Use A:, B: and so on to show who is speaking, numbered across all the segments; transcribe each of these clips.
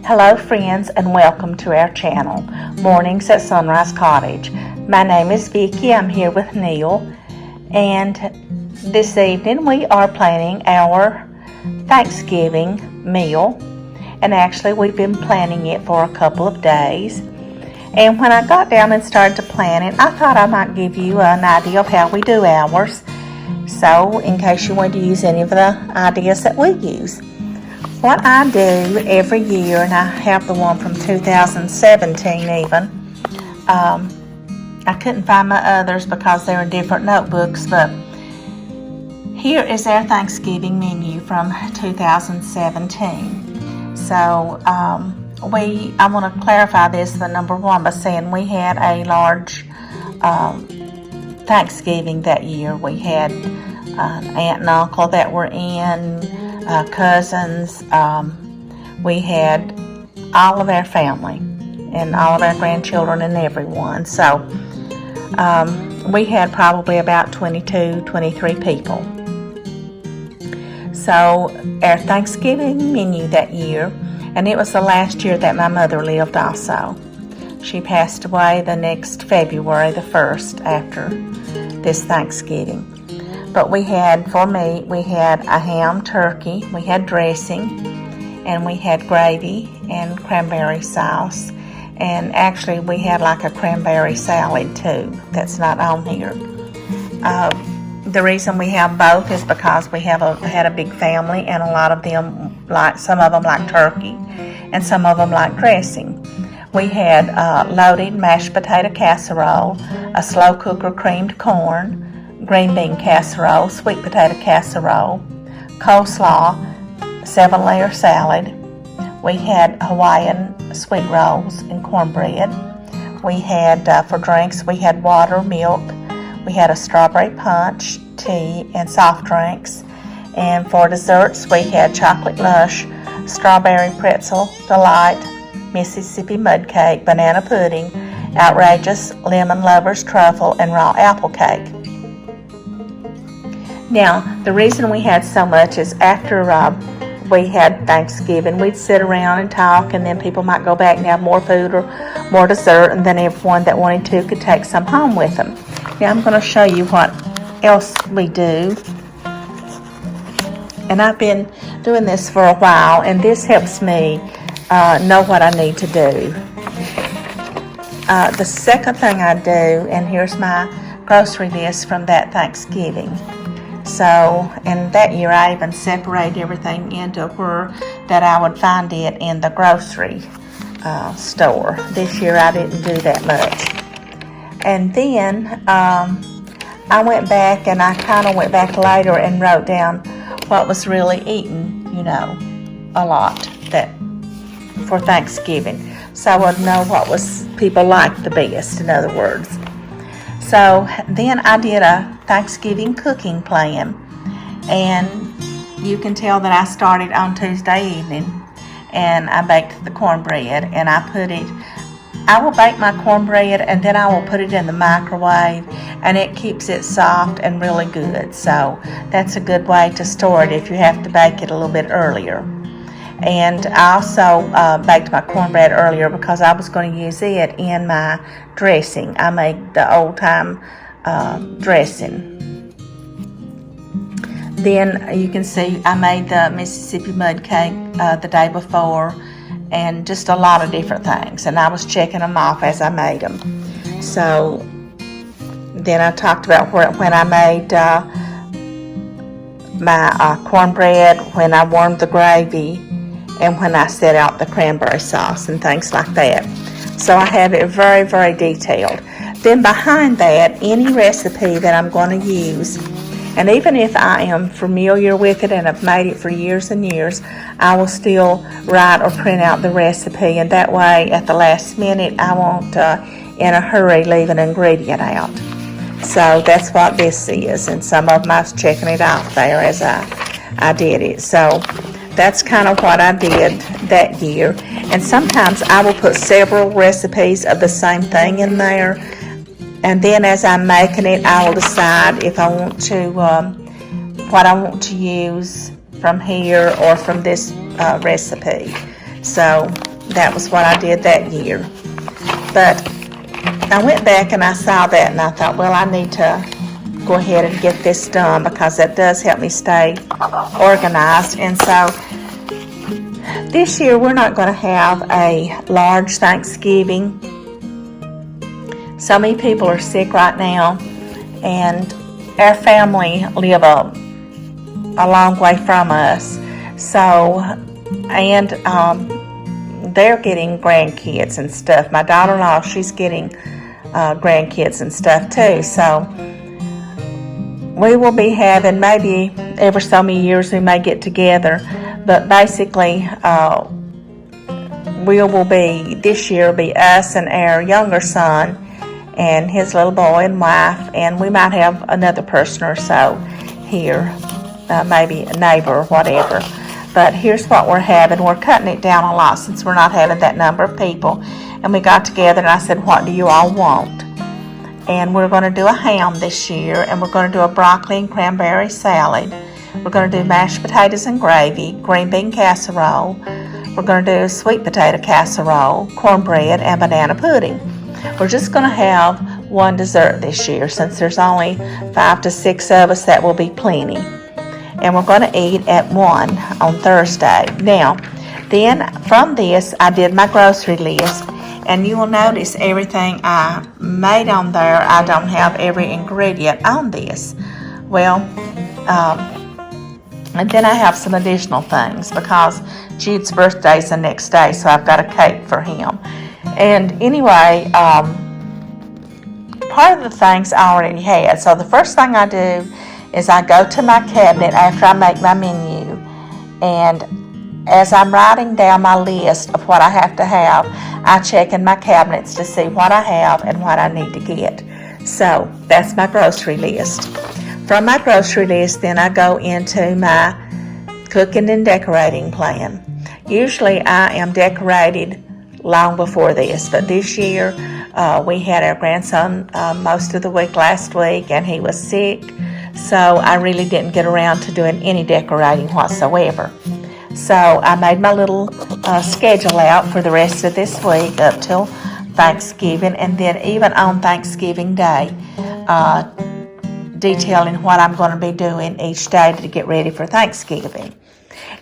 A: Hello friends, and welcome to our channel, Mornings at Sunrise Cottage. My name is Vicki. I'm here with Neil, and this evening we are planning our Thanksgiving meal, and actually we've been planning it for a couple of days. And when I got down and started to plan it, I thought I might give you an idea of how we do ours, so in case you want to use any of the ideas that we use. What I do every year, and I have the one from 2017 even, I couldn't find my others because they're in different notebooks, but here is our Thanksgiving menu from 2017. So I want to clarify this, the number one, by saying we had a large Thanksgiving that year. We had an aunt and uncle that were in, cousins. We had all of our family and all of our grandchildren and everyone. So we had probably about 22, 23 people. So our Thanksgiving menu that year, and it was the last year that my mother lived also. She passed away the next February the 1st after this Thanksgiving. But we had, for me, we had a ham turkey, we had dressing, and we had gravy and cranberry sauce. And actually we had like a cranberry salad too, that's not on here. The reason we have both is because we had a big family, and a lot of them, some of them like turkey, and some of them like dressing. We had loaded mashed potato casserole, a slow cooker creamed corn, green bean casserole, sweet potato casserole, coleslaw, 7-layer salad. We had Hawaiian sweet rolls and cornbread. We had, for drinks, we had water, milk. We had a strawberry punch, tea, and soft drinks. And for desserts, we had chocolate lush, strawberry pretzel delight, Mississippi mud cake, banana pudding, outrageous lemon lovers truffle, and raw apple cake. Now, the reason we had so much is after we had Thanksgiving, we'd sit around and talk, and then people might go back and have more food or more dessert, and then everyone that wanted to could take some home with them. Now, I'm going to show you what else we do. And I've been doing this for a while, and this helps me know what I need to do. The second thing I do, and here's my grocery list from that Thanksgiving. So, and that year I even separated everything into where that I would find it in the grocery store. This year I didn't do that much. And then I went back, and I kind of went back later and wrote down what was really eaten, a lot for Thanksgiving. So I would know what was people liked the best, in other words. So then I did a Thanksgiving cooking plan, and you can tell that I started on Tuesday evening, and I baked the cornbread, and I will bake my cornbread, and then I will put it in the microwave, and it keeps it soft and really good. So that's a good way to store it if you have to bake it a little bit earlier. And I also baked my cornbread earlier because I was going to use it in my dressing. I made the old-time dressing. Then you can see I made the Mississippi mud cake the day before, and just a lot of different things. And I was checking them off as I made them. So then I talked about when I made my cornbread, when I warmed the gravy, and when I set out the cranberry sauce and things like that. So I have it very, very detailed. Then behind that, any recipe that I'm going to use, and even if I am familiar with it and have made it for years and years, I will still write or print out the recipe, and that way at the last minute I won't in a hurry leave an ingredient out. So that's what this is, and some of them I was checking it off there as I did it. So that's kind of what I did that year. And sometimes I will put several recipes of the same thing in there, and then as I'm making it, I will decide if I want to what I want to use from here or from this recipe. So that was what I did that year. But I went back and I saw that and I thought, well, I need to go ahead and get this done because that does help me stay organized. And so this year we're not going to have a large Thanksgiving. So many people are sick right now, and our family live a long way from us. So, and they're getting grandkids and stuff. My daughter-in-law, she's getting grandkids and stuff too. So we will be having, maybe every so many years we may get together, but basically this year will be us and our younger son and his little boy and wife, and we might have another person or so here, maybe a neighbor or whatever. But here's what we're having. We're cutting it down a lot since we're not having that number of people. And we got together and I said, what do you all want? And we're going to do a ham this year, and we're going to do a broccoli and cranberry salad. We're going to do mashed potatoes and gravy, green bean casserole. We're going to do sweet potato casserole, cornbread, and banana pudding. We're just going to have one dessert this year since there's only 5 to 6 of us. That will be plenty. And we're going to eat at 1 on Thursday. Now, then from this, I did my grocery list, and you will notice everything I made on there, I don't have every ingredient on this. Well, and then I have some additional things because Jude's birthday is the next day, so I've got a cake for him. And anyway, part of the things I already had. So the first thing I do is I go to my cabinet after I make my menu, and as I'm writing down my list of what I have to have, I check in my cabinets to see what I have and what I need to get. So that's my grocery list. From my grocery list, then I go into my cooking and decorating plan. Usually I am decorated long before this, but this year we had our grandson most of the week last week, and he was sick, so I really didn't get around to doing any decorating whatsoever. So I made my little schedule out for the rest of this week up till Thanksgiving, and then even on Thanksgiving Day, detailing what I'm going to be doing each day to get ready for Thanksgiving.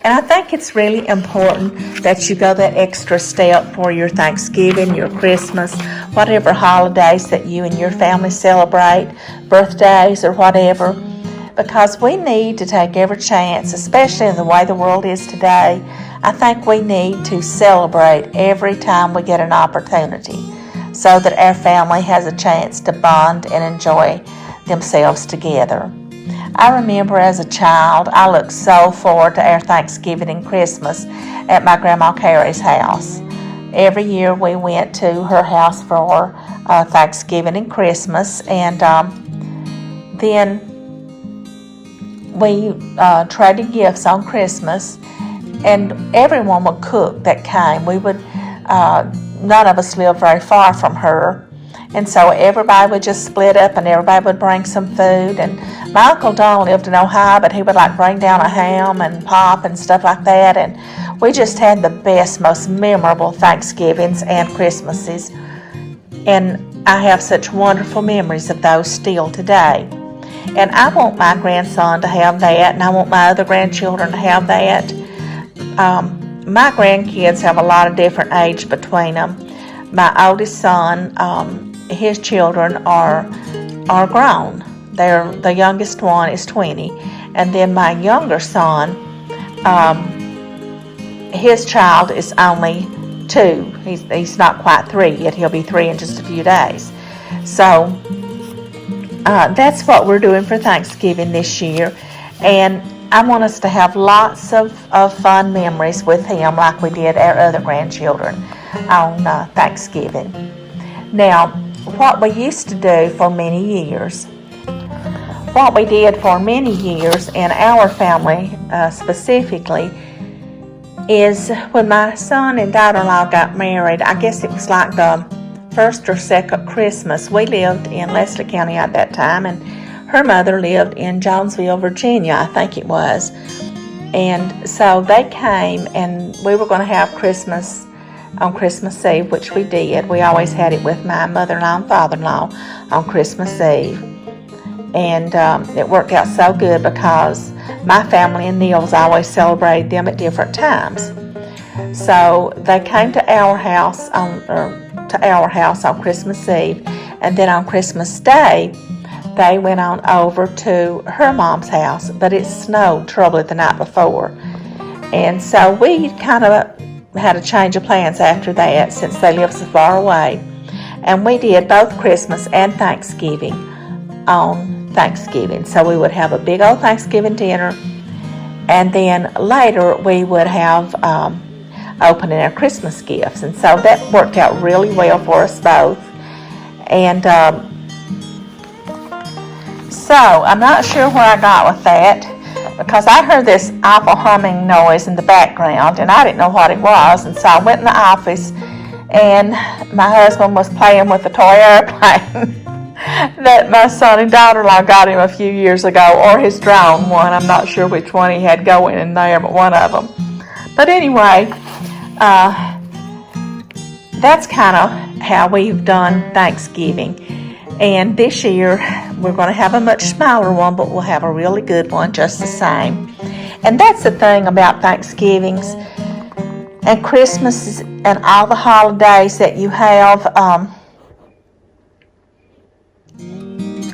A: And I think it's really important that you go that extra step for your Thanksgiving, your Christmas, whatever holidays that you and your family celebrate, birthdays or whatever, because we need to take every chance, especially in the way the world is today. I think we need to celebrate every time we get an opportunity so that our family has a chance to bond and enjoy themselves together. I remember as a child, I looked so forward to our Thanksgiving and Christmas at my Grandma Carrie's house. Every year we went to her house for Thanksgiving and Christmas, and then we traded gifts on Christmas, and everyone would cook that came. We would, none of us lived very far from her, and so everybody would just split up and everybody would bring some food. And my Uncle Don lived in Ohio, but he would like bring down a ham and pop and stuff like that, and we just had the best, most memorable Thanksgivings and Christmases, and I have such wonderful memories of those still today. And I want my grandson to have that, and I want my other grandchildren to have that. My grandkids have a lot of different age between them. My oldest son, his children are grown. The youngest one is 20, and then my younger son, his child is only 2. He's not quite 3 yet. He'll be 3 in just a few days. So that's what we're doing for Thanksgiving this year, and I want us to have lots of fun memories with him like we did our other grandchildren on Thanksgiving. Now, what we used to do for many years, what we did for many years in our family specifically, is when my son and daughter-in-law got married, I guess it was like the first or second Christmas. We lived in Leslie County at that time, and her mother lived in Jonesville, Virginia, I think it was. And so they came, and we were going to have Christmas on Christmas Eve, which we did. We always had it with my mother-in-law and father-in-law on Christmas Eve. And it worked out so good because my family and Neil's always celebrated them at different times. So they came to our house on Christmas Eve, and then on Christmas Day they went on over to her mom's house, but it snowed terribly the night before. And so we kind of had a change of plans after that, since they live so far away. And we did both Christmas and Thanksgiving on Thanksgiving. So we would have a big old Thanksgiving dinner, and then later we would have opening our Christmas gifts. And so that worked out really well for us both. And so I'm not sure where I got with that, because I heard this awful humming noise in the background and I didn't know what it was. And so I went in the office, and my husband was playing with the toy airplane that my son and daughter-in-law got him a few years ago, or his drone one. I'm not sure which one he had going in there, but one of them. But anyway, that's kind of how we've done Thanksgiving. And this year we're going to have a much smaller one, but we'll have a really good one just the same. And that's the thing about Thanksgivings and Christmas and all the holidays that you have.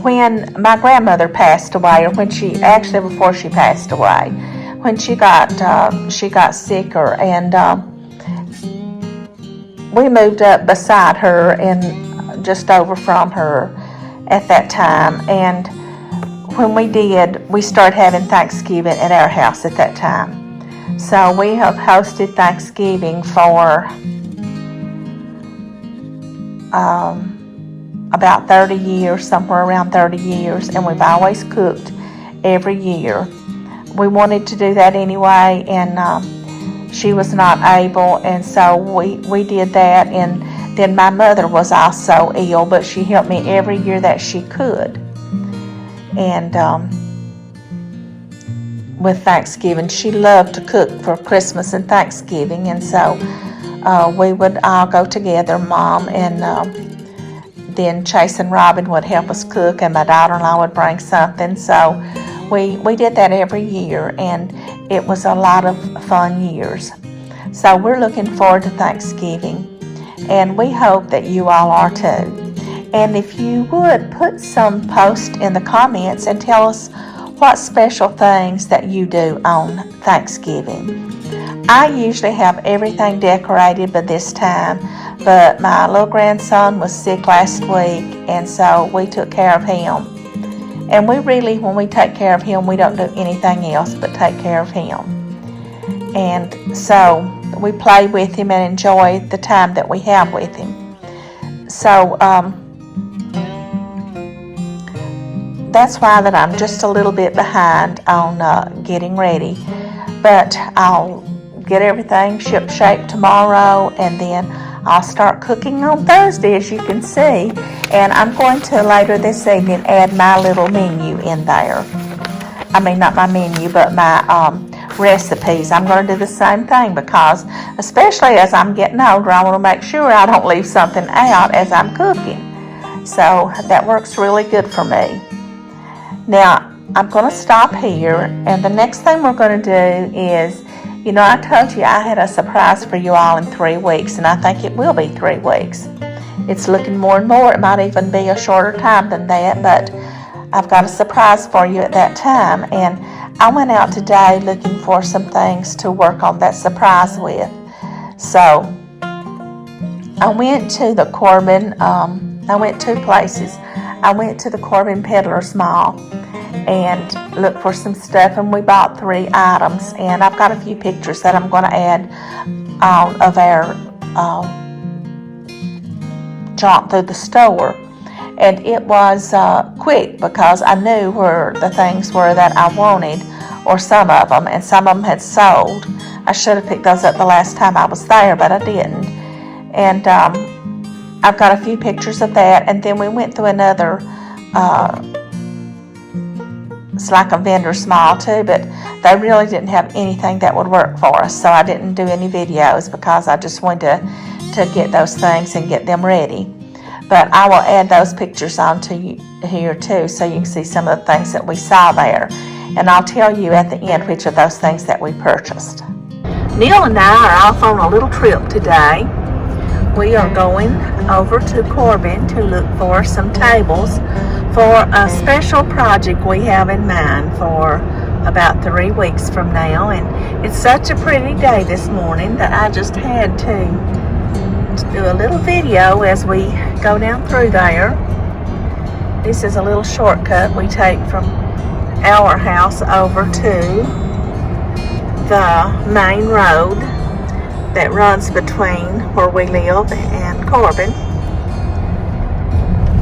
A: When my grandmother passed away, or before she passed away, when she got sicker, and we moved up beside her and just over from her at that time. And when we did, we started having Thanksgiving at our house at that time. So we have hosted Thanksgiving for about 30 years, somewhere around 30 years, and we've always cooked every year. We wanted to do that anyway, and she was not able, and so we did that. And then my mother was also ill, but she helped me every year that she could. And with Thanksgiving, she loved to cook for Christmas and Thanksgiving, and so we would all go together, Mom, and then Chase and Robin would help us cook, and my daughter-in-law would bring something. So we did that every year, and it was a lot of fun years. So we're looking forward to Thanksgiving, and we hope that you all are too. And if you would, put some post in the comments and tell us what special things that you do on Thanksgiving. I usually have everything decorated by this time, but my little grandson was sick last week, and so we took care of him. And we really, when we take care of him, we don't do anything else but take care of him. And so we play with him and enjoy the time that we have with him. So that's why that I'm just a little bit behind on getting ready. But I'll get everything ship-shape tomorrow, and then I'll start cooking on Thursday, as you can see. And I'm going to later this evening add my little menu in there. I mean, not my menu, but my recipes. I'm going to do the same thing, because especially as I'm getting older, I want to make sure I don't leave something out as I'm cooking. So that works really good for me. Now, I'm going to stop here, and the next thing we're going to do is, you know, I told you I had a surprise for you all in 3 weeks, and I think it will be 3 weeks. It's looking more and more. It might even be a shorter time than that, but I've got a surprise for you at that time. And I went out today looking for some things to work on that surprise with. So I went to the Corbin, I went 2 places. I went to the Corbin Peddlers Mall and looked for some stuff, and we bought 3 items. And I've got a few pictures that I'm going to add of our jaunt through the store. And it was quick, because I knew where the things were that I wanted, or some of them, and some of them had sold. I should have picked those up the last time I was there, but I didn't. And I've got a few pictures of that. And then we went through another it's like a vendor's mall too, but they really didn't have anything that would work for us, so I didn't do any videos because I just wanted to get those things and get them ready. But I will add those pictures onto here too, so you can see some of the things that we saw there. And I'll tell you at the end which of those things that we purchased. Neil and I are off on a little trip today. We are going over to Corbin to look for some tables for a special project we have in mind for about 3 weeks from now. And it's such a pretty day this morning that I just had to do a little video as we go down through there. This is a little shortcut we take from our house over to the main road that runs between where we live and Corbin.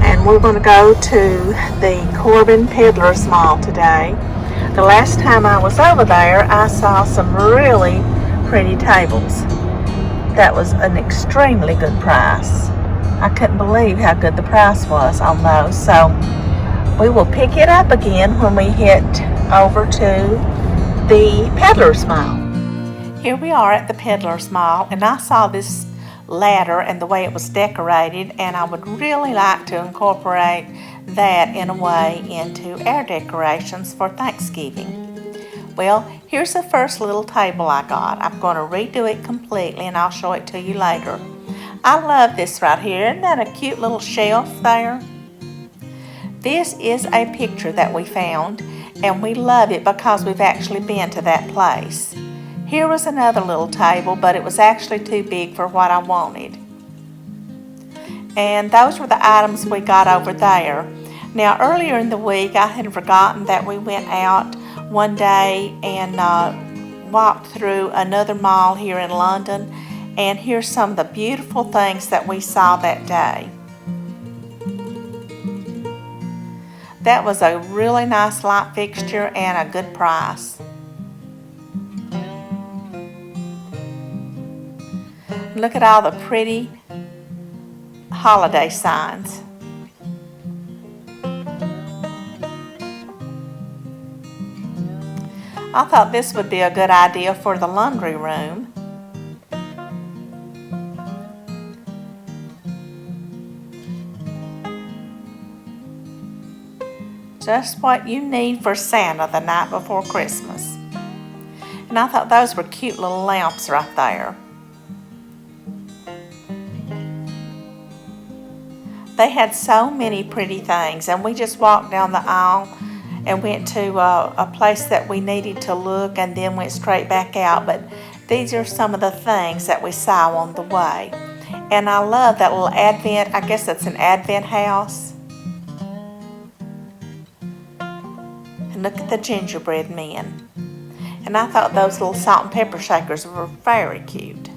A: And we're going to go to the Corbin Peddlers Mall today. The last time I was over there, I saw some really pretty tables. That was an extremely good price. I couldn't believe how good the price was on those. So we will pick it up again when we hit over to the Peddlers Mall. Here we are at the Peddlers Mall, and I saw this ladder and the way it was decorated, and I would really like to incorporate that in a way into our decorations for Thanksgiving. Well, here's the first little table I got. I'm going to redo it completely, and I'll show it to you later. I love this right here. Isn't that a cute little shelf there? This is a picture that we found, and we love it because we've actually been to that place. Here was another little table, but it was actually too big for what I wanted. And those were the items we got over there. Now, earlier in the week, I had forgotten that we went out one day and walked through another mall here in London, and here's some of the beautiful things that we saw that day. That was a really nice light fixture and a good price. Look at all the pretty holiday signs. I thought this would be a good idea for the laundry room. Just what you need for Santa the night before Christmas. And I thought those were cute little lamps right there. They had so many pretty things, and we just walked down the aisle and went to a place that we needed to look and then went straight back out. But these are some of the things that we saw on the way. And I love that little Advent, I guess it's an Advent house. And look at the gingerbread men. And I thought those little salt and pepper shakers were very cute.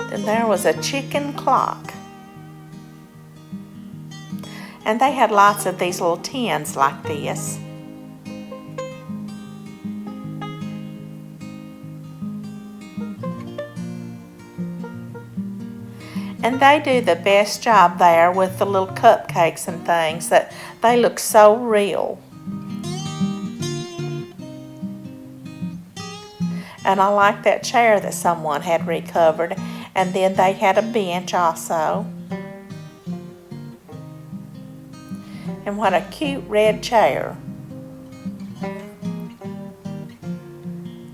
A: Then there was a chicken clock. And they had lots of these little tins like this. And they do the best job there with the little cupcakes and things, that they look so real. And I like that chair that someone had recovered. And then they had a bench also. And what a cute red chair.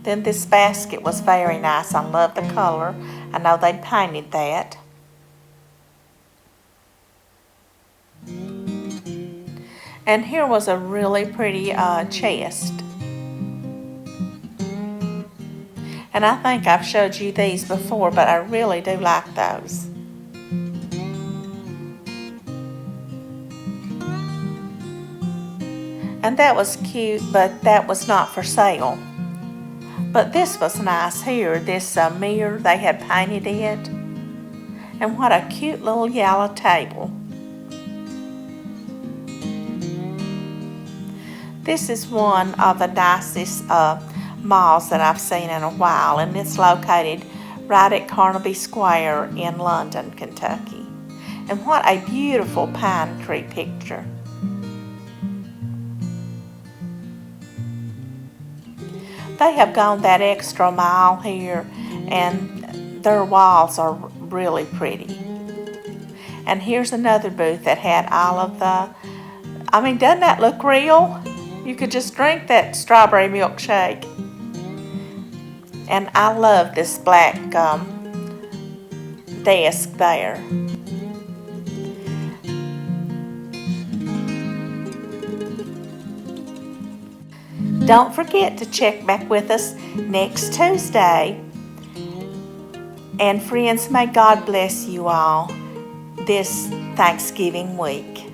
A: Then this basket was very nice. I love the color. I know they painted that. And here was a really pretty chest. And I think I've showed you these before, but I really do like those. And that was cute, but that was not for sale. But this was nice here, this mirror, they had painted it. And what a cute little yellow table. This is one of the nicest malls that I've seen in a while, and it's located right at Carnaby Square in London, Kentucky. And what a beautiful pine tree picture. They have gone that extra mile here, and their walls are really pretty. And here's another booth that had all of the, doesn't that look real? You could just drink that strawberry milkshake. And I love this black desk there. Don't forget to check back with us next Tuesday. And friends, may God bless you all this Thanksgiving week.